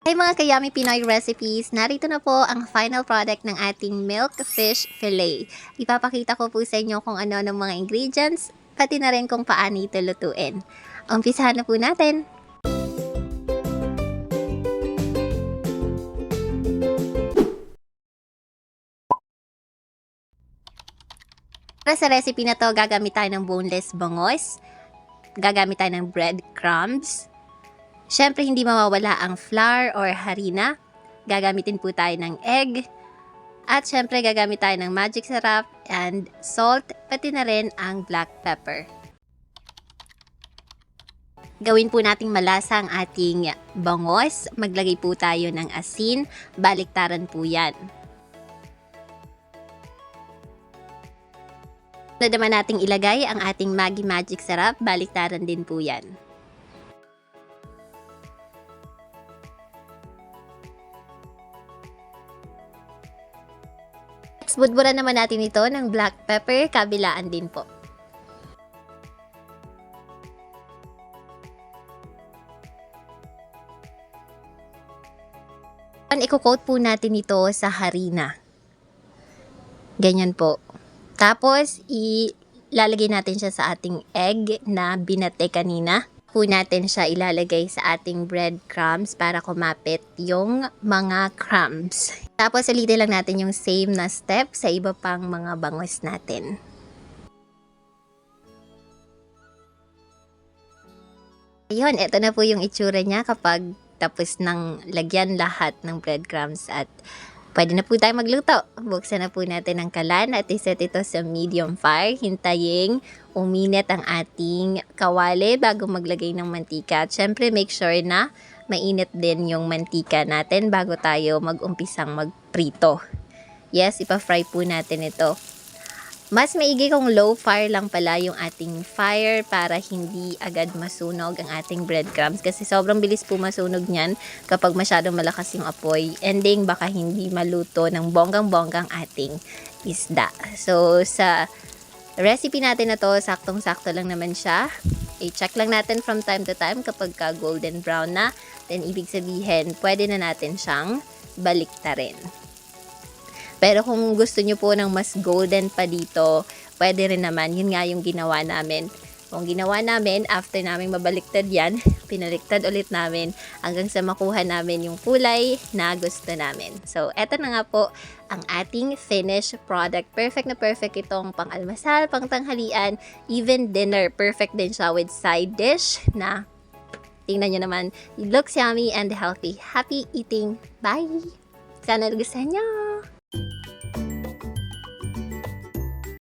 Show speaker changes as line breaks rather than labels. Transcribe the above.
Hey mga kayami Pinoy recipes, narito na po ang final product ng ating milk fish fillet. Ipapakita ko po sa inyo kung ano ng mga ingredients, pati na rin kung paano ito lutuin. Umpisahan na po natin. Para sa recipe na to, gagamit tayo ng boneless bangos, gagamit tayo ng breadcrumbs. Siyempre, hindi mawawala ang flour or harina. Gagamitin po tayo ng egg. At siyempre, gagamit tayo ng magic syrup and salt, pati na rin ang black pepper. Gawin po nating malasa ang ating bangos. Maglagay po tayo ng asin. Baliktaran po yan. Na naman nating ilagay ang ating Maggi magic syrup. Baliktaran din po yan. Budburan naman natin ito ng black pepper, kabilaan din po. Iko-coat po natin ito sa harina. Ganyan po. Tapos, ilalagay natin siya sa ating egg na binate kanina. Po natin siya ilalagay sa ating breadcrumbs para kumapit yung mga crumbs. Tapos ulitin lang natin yung same na step sa iba pang mga bangos natin. Ayun, ito na po yung itsura niya kapag tapos ng lagyan lahat ng breadcrumbs at pwede na po tayo magluto. Buksan na po natin ang kalan at iset ito sa medium fire. Hintayin uminit ang ating kawali bago maglagay ng mantika. At syempre, make sure na mainit din yung mantika natin bago tayo mag-umpisang magprito. Yes, ipa-fry po natin ito. Mas maigi kung low fire lang pala yung ating fire para hindi agad masunog ang ating breadcrumbs kasi sobrang bilis po masunog niyan kapag masyadong malakas yung apoy. Ending baka hindi maluto ng bonggang-bonggang ating isda. So sa recipe natin na to, saktong-sakto lang naman siya. I-check lang natin from time to time kapag ka golden brown na. Then ibig sabihin, pwede na natin siyang baliktarin. Pero kung gusto nyo po ng mas golden pa dito, pwede rin naman. Yun nga yung ginawa namin. Kung ginawa namin, after namin mabaliktad yan, pinaliktad ulit namin hanggang sa makuha namin yung kulay na gusto namin. So, eto na nga po ang ating finished product. Perfect na perfect itong pang-almasal, pang-tanghalian, even dinner. Perfect din siya with side dish na tingnan nyo naman. It looks yummy and healthy. Happy eating! Bye! Sana gusto nyo!